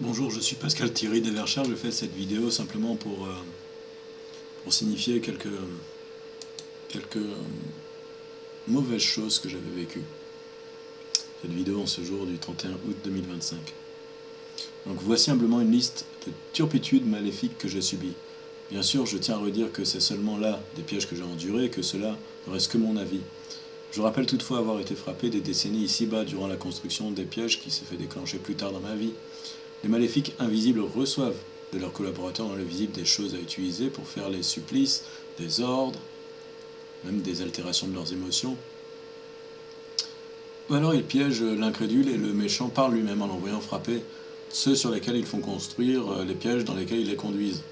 Bonjour, je suis Pascal Thierry Deverchard. Je fais cette vidéo simplement pour signifier quelques mauvaises choses que j'avais vécues. Cette vidéo en ce jour du 31 août 2025. Donc voici humblement une liste de turpitudes maléfiques que j'ai subies. Bien sûr, je tiens à redire que c'est seulement là des pièges que j'ai endurés et que cela ne reste que mon avis. Je rappelle toutefois avoir été frappé des décennies ici-bas durant la construction des pièges qui s'est fait déclencher plus tard dans ma vie. Les maléfiques invisibles reçoivent de leurs collaborateurs dans le visible des choses à utiliser pour faire les supplices, des ordres, même des altérations de leurs émotions. Ou alors ils piègent l'incrédule et le méchant par lui-même en l'envoyant frapper ceux sur lesquels ils font construire les pièges dans lesquels ils les conduisent.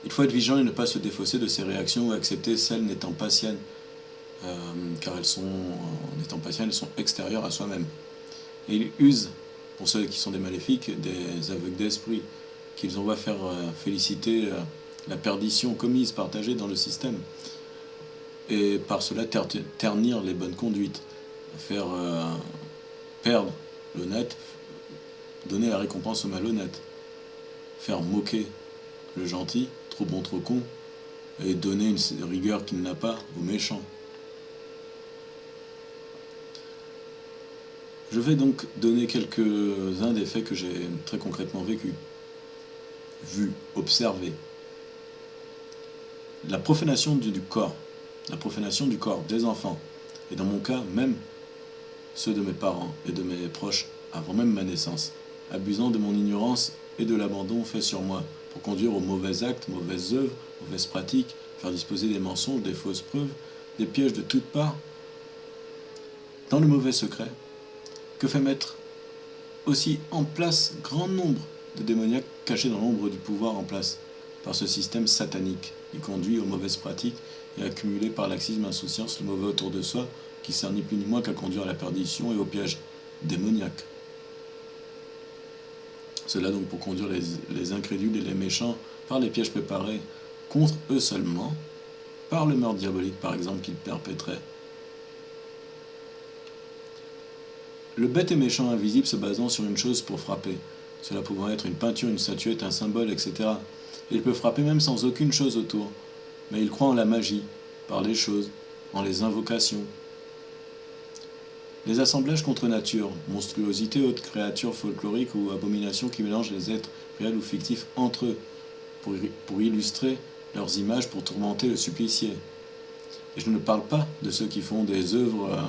Il faut être vigilant et ne pas se défausser de ces réactions ou accepter celles n'étant pas siennes, car en étant pas siennes, elles sont extérieures à soi-même. Et ils usent, pour ceux qui sont des maléfiques, des aveugles d'esprit, qu'ils envoient faire féliciter la perdition commise, partagée dans le système, et par cela ternir les bonnes conduites, faire perdre l'honnête, donner la récompense au malhonnête, faire moquer le gentil, trop bon, trop con, et donner une rigueur qu'il n'a pas au méchant. Je vais donc donner quelques-uns des faits que j'ai très concrètement vécus, vus, observés. La profanation du corps, des enfants, et dans mon cas, même ceux de mes parents et de mes proches avant même ma naissance, abusant de mon ignorance et de l'abandon fait sur moi pour conduire aux mauvais actes, mauvaises œuvres, mauvaises pratiques, faire disposer des mensonges, des fausses preuves, des pièges de toutes parts, dans le mauvais secret, que fait mettre aussi en place grand nombre de démoniaques cachés dans l'ombre du pouvoir en place par ce système satanique. Il conduit aux mauvaises pratiques et accumuler par laxisme, insouciance, le mauvais autour de soi, qui sert ni plus ni moins qu'à conduire à la perdition et au piège démoniaque. Cela donc pour conduire les incrédules et les méchants par les pièges préparés contre eux seulement, par le meurtre diabolique par exemple qu'ils perpétraient. Le bête et méchant invisible se basant sur une chose pour frapper, cela pouvant être une peinture, une statuette, un symbole, etc. Et il peut frapper même sans aucune chose autour, mais il croit en la magie, par les choses, en les invocations. Les assemblages contre nature, monstruosités, autres créatures folkloriques ou abominations qui mélangent les êtres réels ou fictifs entre eux, pour illustrer leurs images, pour tourmenter le supplicié. Et je ne parle pas de ceux qui font des œuvres,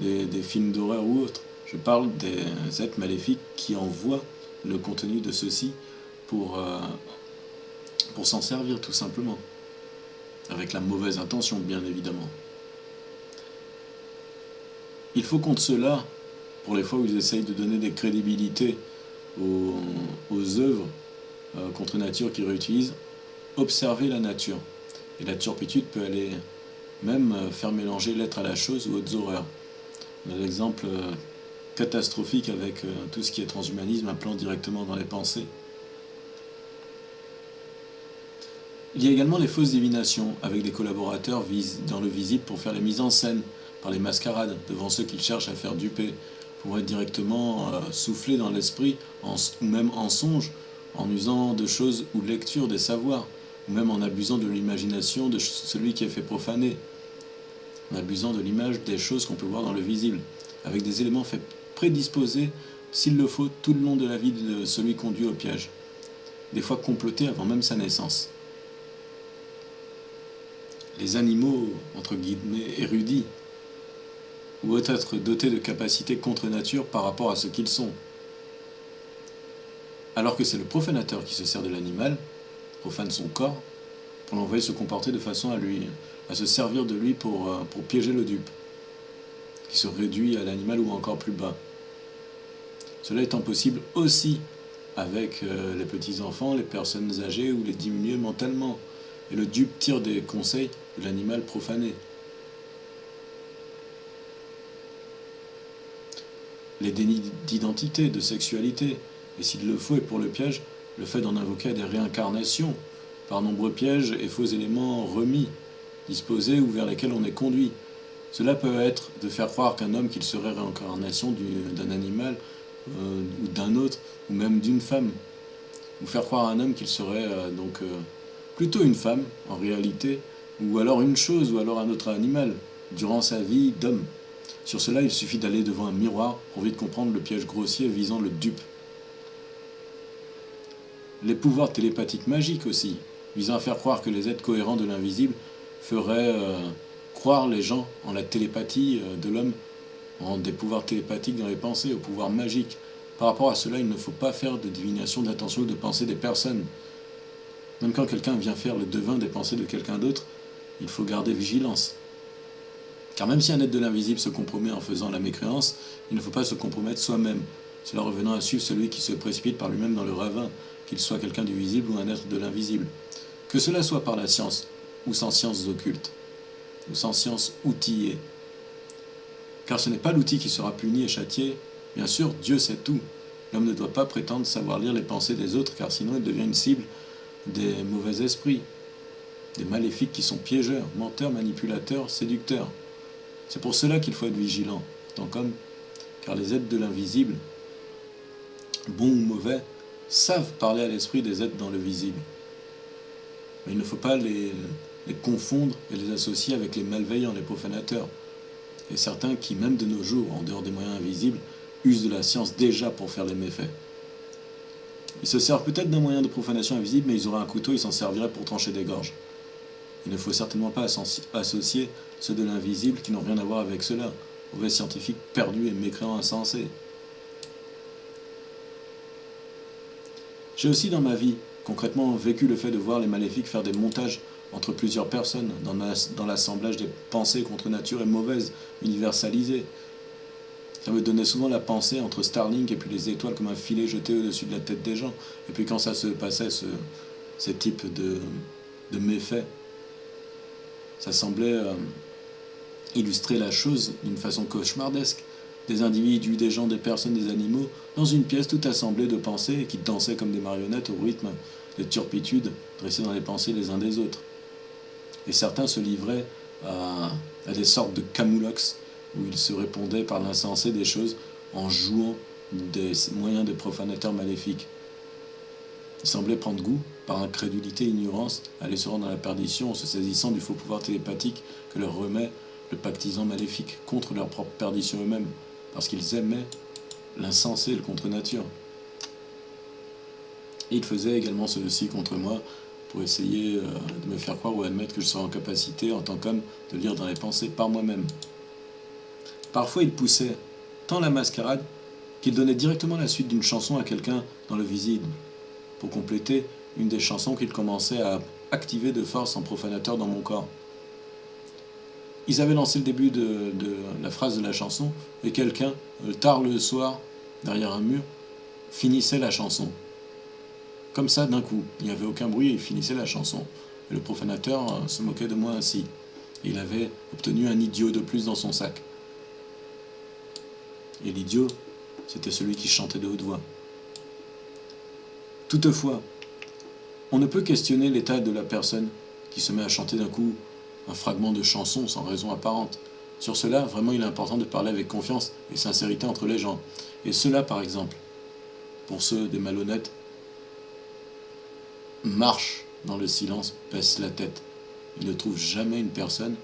des films d'horreur ou autres. Je parle des êtres maléfiques qui envoient le contenu de ceux-ci pour s'en servir tout simplement. Avec la mauvaise intention, bien évidemment. Il faut contre cela, pour les fois où ils essayent de donner des crédibilités aux œuvres contre nature qu'ils réutilisent, observer la nature. Et la turpitude peut aller même faire mélanger l'être à la chose ou autres horreurs. On a l'exemple catastrophique avec tout ce qui est transhumanisme, appelant directement dans les pensées. Il y a également les fausses divinations, avec des collaborateurs dans le visible pour faire les mises en scène, par les mascarades, devant ceux qu'ils cherchent à faire duper, pour être directement soufflés dans l'esprit, ou même en songe, en usant de choses ou lecture des savoirs, ou même en abusant de l'imagination de celui qui est fait profaner, en abusant de l'image des choses qu'on peut voir dans le visible, avec des éléments faits prédisposés, s'il le faut, tout le long de la vie de celui conduit au piège, des fois complotés avant même sa naissance. Les animaux, entre guillemets, érudits, ou être dotés de capacités contre nature par rapport à ce qu'ils sont. Alors que c'est le profanateur qui se sert de l'animal, profane son corps, pour l'envoyer se comporter de façon à se servir de lui pour piéger le dupe, qui se réduit à l'animal ou encore plus bas. Cela étant possible aussi avec les petits-enfants, les personnes âgées ou les diminués mentalement, et le dupe tire des conseils de l'animal profané. Les dénis d'identité, de sexualité, et s'il le faut et pour le piège, le fait d'en invoquer à des réincarnations, par nombreux pièges et faux éléments remis, disposés ou vers lesquels on est conduit. Cela peut être de faire croire qu'un homme qu'il serait réincarnation d'un animal ou d'un autre, ou même d'une femme, ou faire croire à un homme qu'il serait plutôt une femme en réalité, ou alors une chose, ou alors un autre animal, durant sa vie d'homme. Sur cela, il suffit d'aller devant un miroir pour vite comprendre le piège grossier visant le dupe. Les pouvoirs télépathiques magiques aussi, visant à faire croire que les êtres cohérents de l'invisible feraient croire les gens en la télépathie de l'homme, en des pouvoirs télépathiques dans les pensées, aux pouvoirs magiques. Par rapport à cela, il ne faut pas faire de divination d'intention ou de pensée des personnes. Même quand quelqu'un vient faire le devin des pensées de quelqu'un d'autre, il faut garder vigilance. Car même si un être de l'invisible se compromet en faisant la mécréance, il ne faut pas se compromettre soi-même, cela revenant à suivre celui qui se précipite par lui-même dans le ravin, qu'il soit quelqu'un du visible ou un être de l'invisible. Que cela soit par la science, ou sans sciences occultes, ou sans science outillée. Car ce n'est pas l'outil qui sera puni et châtié, bien sûr, Dieu sait tout. L'homme ne doit pas prétendre savoir lire les pensées des autres, car sinon il devient une cible des mauvais esprits, des maléfiques qui sont piégeurs, menteurs, manipulateurs, séducteurs. C'est pour cela qu'il faut être vigilant, en tant qu'homme, car les êtres de l'invisible, bons ou mauvais, savent parler à l'esprit des êtres dans le visible. Mais il ne faut pas les confondre et les associer avec les malveillants, les profanateurs. Et certains qui, même de nos jours, en dehors des moyens invisibles, usent de la science déjà pour faire des méfaits. Ils se servent peut-être d'un moyen de profanation invisible, mais ils auraient un couteau, ils s'en serviraient pour trancher des gorges. Il ne faut certainement pas associer ceux de l'invisible qui n'ont rien à voir avec cela, mauvais scientifiques perdus et mécréants insensés. J'ai aussi dans ma vie, concrètement, vécu le fait de voir les maléfiques faire des montages entre plusieurs personnes dans l'assemblage des pensées contre nature et mauvaises, universalisées. Ça me donnait souvent la pensée entre Starlink et puis les étoiles comme un filet jeté au-dessus de la tête des gens. Et puis quand ça se passait, ce type de méfaits, ça semblait illustrer la chose d'une façon cauchemardesque. Des individus, des gens, des personnes, des animaux, dans une pièce toute assemblée de pensées et qui dansaient comme des marionnettes au rythme des turpitudes dressées dans les pensées les uns des autres. Et certains se livraient à des sortes de camoulox où ils se répondaient par l'insensé des choses en jouant des moyens des profanateurs maléfiques. Ils semblaient prendre goût, par incrédulité et ignorance, à aller se rendre dans la perdition en se saisissant du faux pouvoir télépathique que leur remet le pactisant maléfique contre leur propre perdition eux-mêmes, parce qu'ils aimaient l'insensé et le contre-nature. Et ils faisaient également ceci contre moi pour essayer de me faire croire ou admettre que je serais en capacité, en tant qu'homme, de lire dans les pensées par moi-même. Parfois, ils poussaient tant la mascarade qu'ils donnaient directement la suite d'une chanson à quelqu'un dans le visible, pour compléter une des chansons qu'ils commençaient à activer de force en profanateur dans mon corps. Ils avaient lancé le début de la phrase de la chanson, et quelqu'un, tard le soir, derrière un mur, finissait la chanson. Comme ça, d'un coup, il n'y avait aucun bruit et il finissait la chanson. Et le profanateur se moquait de moi ainsi. Et il avait obtenu un idiot de plus dans son sac. Et l'idiot, c'était celui qui chantait de haute voix. Toutefois, on ne peut questionner l'état de la personne qui se met à chanter d'un coup un fragment de chanson sans raison apparente. Sur cela, vraiment, il est important de parler avec confiance et sincérité entre les gens. Et cela, par exemple, pour ceux des malhonnêtes, marche dans le silence, baisse la tête. Ils ne trouvent jamais une personne,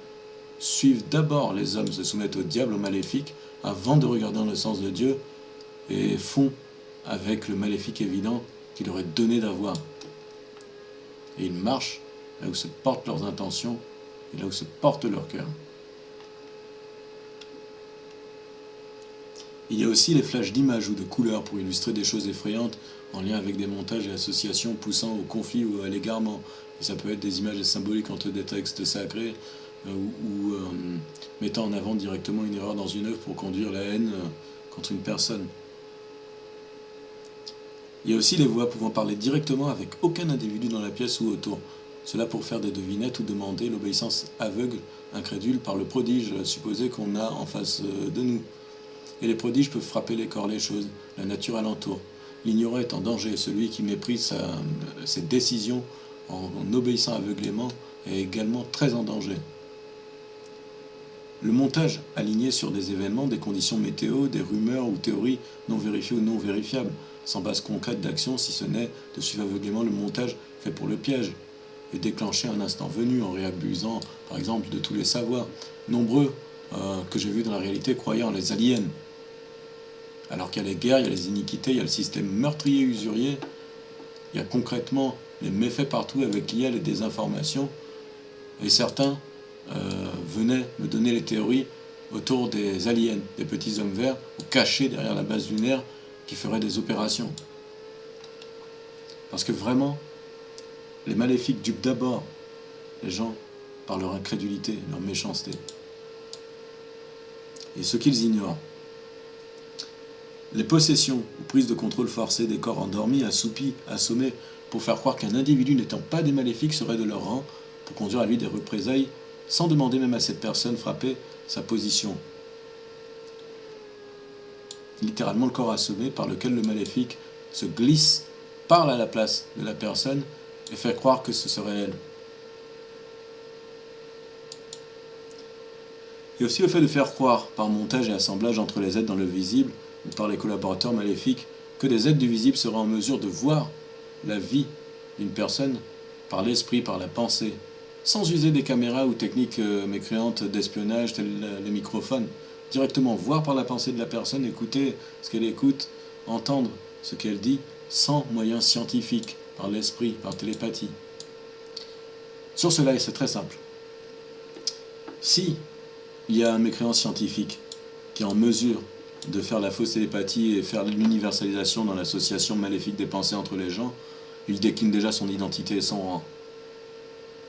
suivent d'abord les hommes se soumettent au diable, au maléfique, avant de regarder dans le sens de Dieu, et font avec le maléfique évident qu'il aurait donné d'avoir. Et ils marchent là où se portent leurs intentions et là où se porte leur cœur. Il y a aussi les flashs d'images ou de couleurs pour illustrer des choses effrayantes en lien avec des montages et associations poussant au conflit ou à l'égarement. Et ça peut être des images symboliques entre des textes sacrés ou mettant en avant directement une erreur dans une œuvre pour conduire la haine contre une personne. Il y a aussi les voix pouvant parler directement avec aucun individu dans la pièce ou autour. Cela pour faire des devinettes ou demander l'obéissance aveugle, incrédule par le prodige supposé qu'on a en face de nous. Et les prodiges peuvent frapper les corps, les choses, la nature alentour. L'ignorant est en danger, celui qui méprise ses décisions en obéissant aveuglément est également très en danger. Le montage aligné sur des événements, des conditions météo, des rumeurs ou théories non vérifiées ou non vérifiables, sans base concrète d'action si ce n'est de suivre aveuglément le montage fait pour le piège, et déclencher un instant venu en réabusant par exemple de tous les savoirs. Nombreux que j'ai vus dans la réalité croyaient en les aliens. Alors qu'il y a les guerres, il y a les iniquités, il y a le système meurtrier usurier, il y a concrètement les méfaits partout avec l'IA, les désinformations, et certains venaient me donner les théories autour des aliens, des petits hommes verts, cachés derrière la base lunaire qui feraient des opérations. Parce que vraiment, les maléfiques dupent d'abord les gens par leur incrédulité, leur méchanceté. Et ce qu'ils ignorent. Les possessions ou prises de contrôle forcées des corps endormis, assoupis, assommés, pour faire croire qu'un individu n'étant pas des maléfiques serait de leur rang, pour conduire à lui des représailles, sans demander même à cette personne frappée sa position. Littéralement le corps assommé par lequel le maléfique se glisse, parle à la place de la personne et fait croire que ce serait elle. Et aussi le fait de faire croire, par montage et assemblage entre les êtres dans le visible, ou par les collaborateurs maléfiques, que des êtres du visible seraient en mesure de voir la vie d'une personne par l'esprit, par la pensée, sans user des caméras ou techniques mécréantes d'espionnage telles les microphones, directement voir par la pensée de la personne, écouter ce qu'elle écoute, entendre ce qu'elle dit, sans moyens scientifiques, par l'esprit, par télépathie. Sur cela, c'est très simple. Si il y a un mécréant scientifique qui est en mesure de faire la fausse télépathie et faire l'universalisation dans l'association maléfique des pensées entre les gens, il décline déjà son identité et son rang,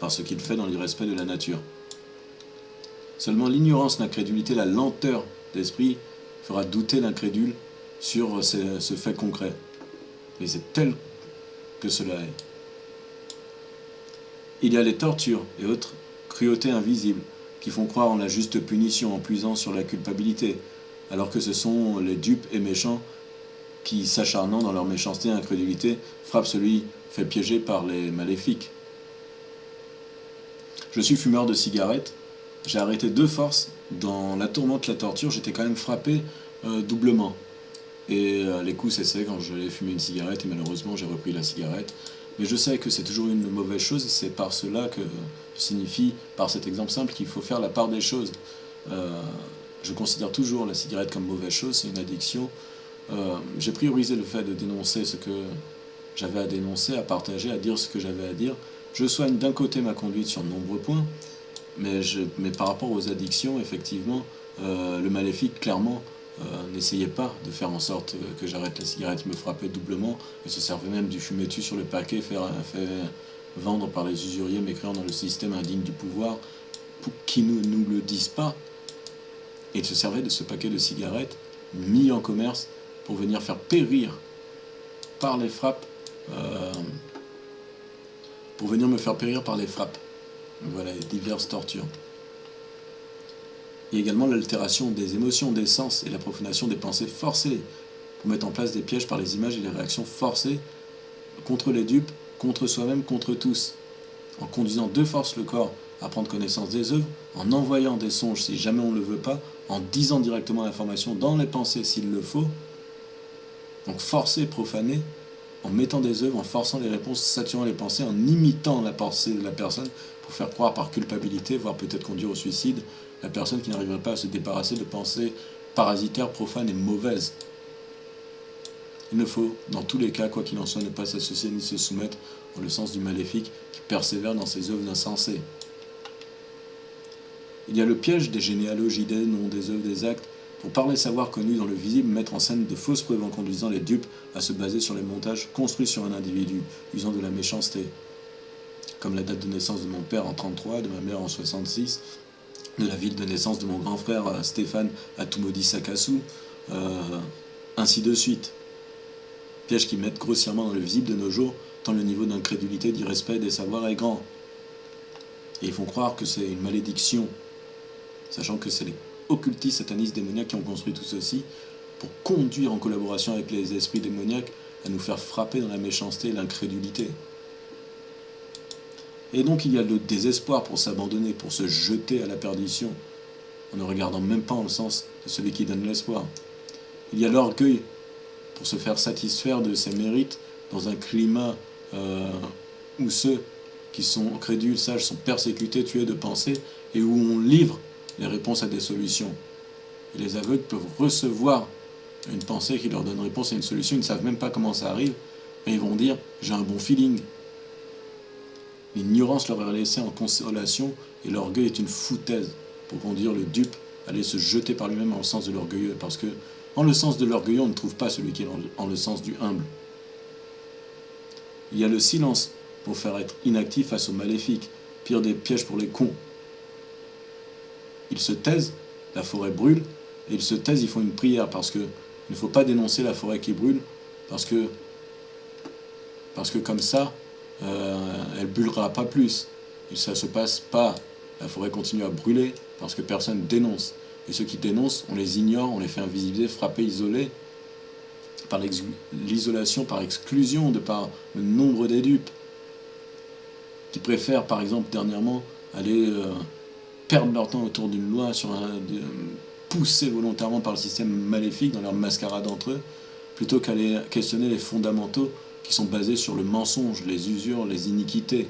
par ce qu'il fait dans l'irrespect de la nature. Seulement l'ignorance, l'incrédulité, la lenteur d'esprit fera douter l'incrédule sur ce fait concret. Et c'est tel que cela est. Il y a les tortures et autres cruautés invisibles qui font croire en la juste punition en puisant sur la culpabilité, alors que ce sont les dupes et méchants qui, s'acharnant dans leur méchanceté et incrédulité, frappent celui fait piéger par les maléfiques. Je suis fumeur de cigarettes, j'ai arrêté de force, dans la tourmente, la torture, j'étais quand même frappé doublement. Et les coups cessaient quand j'allais fumer une cigarette, et malheureusement j'ai repris la cigarette. Mais je sais que c'est toujours une mauvaise chose, et c'est par cela que je signifie, par cet exemple simple, qu'il faut faire la part des choses. Je considère toujours la cigarette comme mauvaise chose, c'est une addiction. J'ai priorisé le fait de dénoncer ce que j'avais à dénoncer, à partager, à dire ce que j'avais à dire. Je soigne d'un côté ma conduite sur de nombreux points, mais par rapport aux addictions, effectivement, le maléfique, clairement, n'essayait pas de faire en sorte que j'arrête la cigarette, me frappait doublement, et se servait même du fumet-tu sur le paquet, fait vendre par les usuriers mécréants dans le système indigne du pouvoir, pour qui ne nous le disent pas, et il se servait de ce paquet de cigarettes mis en commerce pour venir faire périr par les frappes, pour venir me faire périr par les frappes. Voilà, diverses tortures. Il y a également l'altération des émotions, des sens et la profanation des pensées forcées pour mettre en place des pièges par les images et les réactions forcées contre les dupes, contre soi-même, contre tous, en conduisant de force le corps à prendre connaissance des œuvres, en envoyant des songes si jamais on ne le veut pas, en disant directement l'information dans les pensées s'il le faut, donc forcer, profaner, en mettant des œuvres, en forçant les réponses, saturant les pensées, en imitant la pensée de la personne pour faire croire par culpabilité, voire peut-être conduire au suicide, la personne qui n'arriverait pas à se débarrasser de pensées parasitaires, profanes et mauvaises. Il ne faut, dans tous les cas, quoi qu'il en soit, ne pas s'associer ni se soumettre dans le sens du maléfique qui persévère dans ses œuvres insensées. Il y a le piège des généalogies des noms, des œuvres, des actes, pour par les savoirs connus dans le visible, mettre en scène de fausses preuves en conduisant les dupes à se baser sur les montages construits sur un individu, usant de la méchanceté, comme la date de naissance de mon père en 1933, de ma mère en 1966, de la ville de naissance de mon grand frère Stéphane Atumodi Sakasu, ainsi de suite. Pièges qui mettent grossièrement dans le visible de nos jours, tant le niveau d'incrédulité, d'irrespect des savoirs est grand. Et ils font croire que c'est une malédiction, sachant que c'est les occultistes, satanistes, démoniaques qui ont construit tout ceci pour conduire en collaboration avec les esprits démoniaques à nous faire frapper dans la méchanceté et l'incrédulité. Et donc il y a le désespoir pour s'abandonner, pour se jeter à la perdition, en ne regardant même pas en le sens de celui qui donne l'espoir. Il y a l'orgueil pour se faire satisfaire de ses mérites dans un climat où ceux qui sont crédules, sages, sont persécutés, tués de pensée, et où on livre les réponses à des solutions. Et les aveugles peuvent recevoir une pensée qui leur donne réponse à une solution, ils ne savent même pas comment ça arrive, mais ils vont dire « j'ai un bon feeling ». L'ignorance leur est laissée en consolation, et l'orgueil est une foutaise pour conduire le dupe à aller se jeter par lui-même en le sens de l'orgueilleux, parce que en le sens de l'orgueilleux, on ne trouve pas celui qui est en le sens du humble. Il y a le silence pour faire être inactif face aux maléfiques, pire des pièges pour les cons. Ils se taisent, la forêt brûle, et ils se taisent, ils font une prière, parce que il ne faut pas dénoncer la forêt qui brûle, parce que comme ça, elle brûlera pas plus. Et ça se passe pas. La forêt continue à brûler, parce que personne dénonce. Et ceux qui dénoncent, on les ignore, on les fait invisibiliser, frapper, isoler, par l'isolation, par exclusion, de par le nombre des dupes, qui préfèrent, par exemple, dernièrement, aller perdre leur temps autour d'une loi, poussés volontairement par le système maléfique dans leur mascarade entre eux, plutôt qu'aller questionner les fondamentaux qui sont basés sur le mensonge, les usures, les iniquités.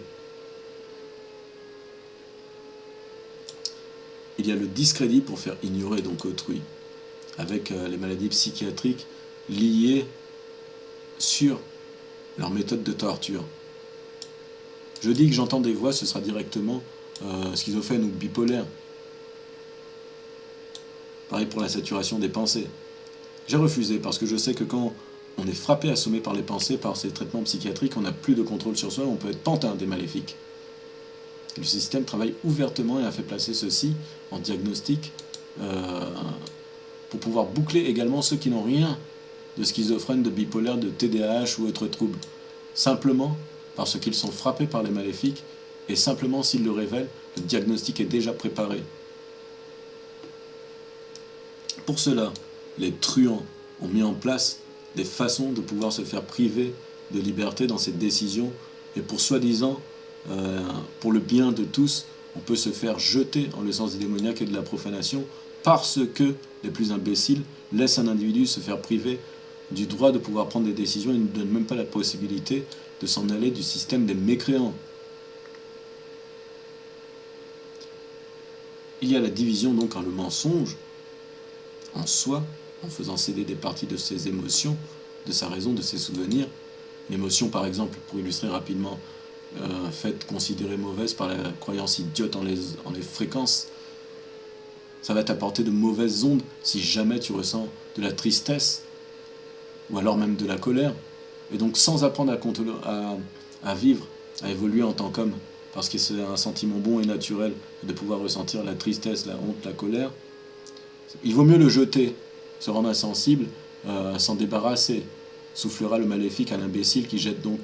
Il y a le discrédit pour faire ignorer donc autrui, avec les maladies psychiatriques liées sur leur méthode de torture. Je dis que j'entends des voix, ce sera directement schizophrène ou bipolaire. Pareil pour la saturation des pensées. J'ai refusé parce que je sais que quand on est frappé, assommé par les pensées, par ces traitements psychiatriques, on n'a plus de contrôle sur soi, on peut être pantin des maléfiques. Le système travaille ouvertement et a fait placer ceci en diagnostic pour pouvoir boucler également ceux qui n'ont rien de schizophrène, de bipolaire, de TDAH ou autres troubles. Simplement parce qu'ils sont frappés par les maléfiques et simplement s'ils le révèlent, le diagnostic est déjà préparé. Pour cela, les truands ont mis en place des façons de pouvoir se faire priver de liberté dans cette décision et pour soi-disant, pour le bien de tous, on peut se faire jeter en le sens des démoniaques et de la profanation parce que les plus imbéciles laissent un individu se faire priver du droit de pouvoir prendre des décisions et ne donnent même pas la possibilité de s'en aller du système des mécréants. Il y a la division donc en le mensonge, en soi, en faisant céder des parties de ses émotions, de sa raison, de ses souvenirs. L'émotion, par exemple, pour illustrer rapidement, faite considérée mauvaise par la croyance idiote en les fréquences, ça va t'apporter de mauvaises ondes si jamais tu ressens de la tristesse, ou alors même de la colère, et donc sans apprendre à vivre, à évoluer en tant qu'homme, parce que c'est un sentiment bon et naturel de pouvoir ressentir la tristesse, la honte, la colère, il vaut mieux le jeter, se rendre insensible, s'en débarrasser, soufflera le maléfique à l'imbécile qui jette donc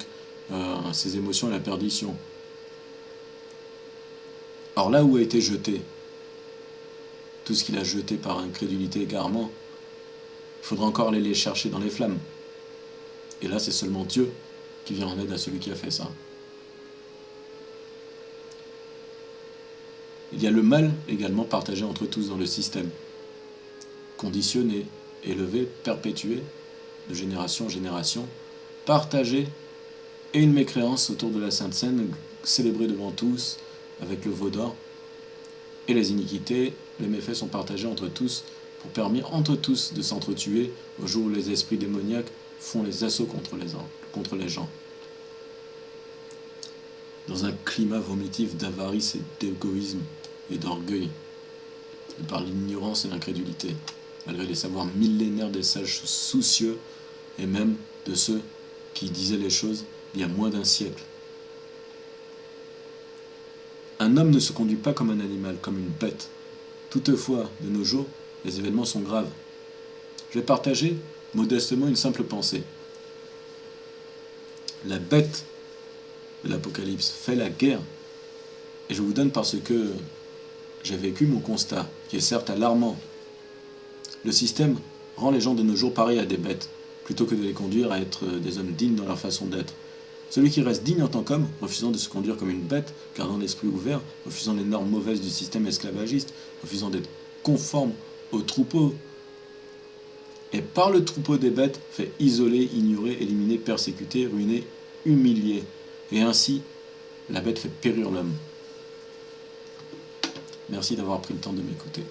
ses émotions à la perdition. Or là où a été jeté tout ce qu'il a jeté par incrédulité et égarement, il faudra encore aller les chercher dans les flammes. Et là, c'est seulement Dieu qui vient en aide à celui qui a fait ça. Il y a le mal également partagé entre tous dans le système, conditionné, élevé, perpétué, de génération en génération, partagé, et une mécréance autour de la Sainte Seine, célébrée devant tous, avec le veau d'or, et les iniquités, les méfaits sont partagés entre tous, pour permettre entre tous de s'entretuer au jour où les esprits démoniaques font les assauts contre les gens. Dans un climat vomitif d'avarice et d'égoïsme et d'orgueil, et par l'ignorance et l'incrédulité, malgré les savoirs millénaires des sages soucieux, et même de ceux qui disaient les choses il y a moins d'un siècle. Un homme ne se conduit pas comme un animal, comme une bête. Toutefois, de nos jours, les événements sont graves. Je vais partager modestement une simple pensée. La bête de l'Apocalypse fait la guerre, et je vous donne parce que j'ai vécu mon constat, qui est certes alarmant. Le système rend les gens de nos jours pareils à des bêtes, plutôt que de les conduire à être des hommes dignes dans leur façon d'être. Celui qui reste digne en tant qu'homme, refusant de se conduire comme une bête, gardant l'esprit ouvert, refusant les normes mauvaises du système esclavagiste, refusant d'être conforme au troupeau. Et par le troupeau des bêtes, fait isoler, ignorer, éliminer, persécuter, ruiner, humilier. Et ainsi, la bête fait périr l'homme. Merci d'avoir pris le temps de m'écouter.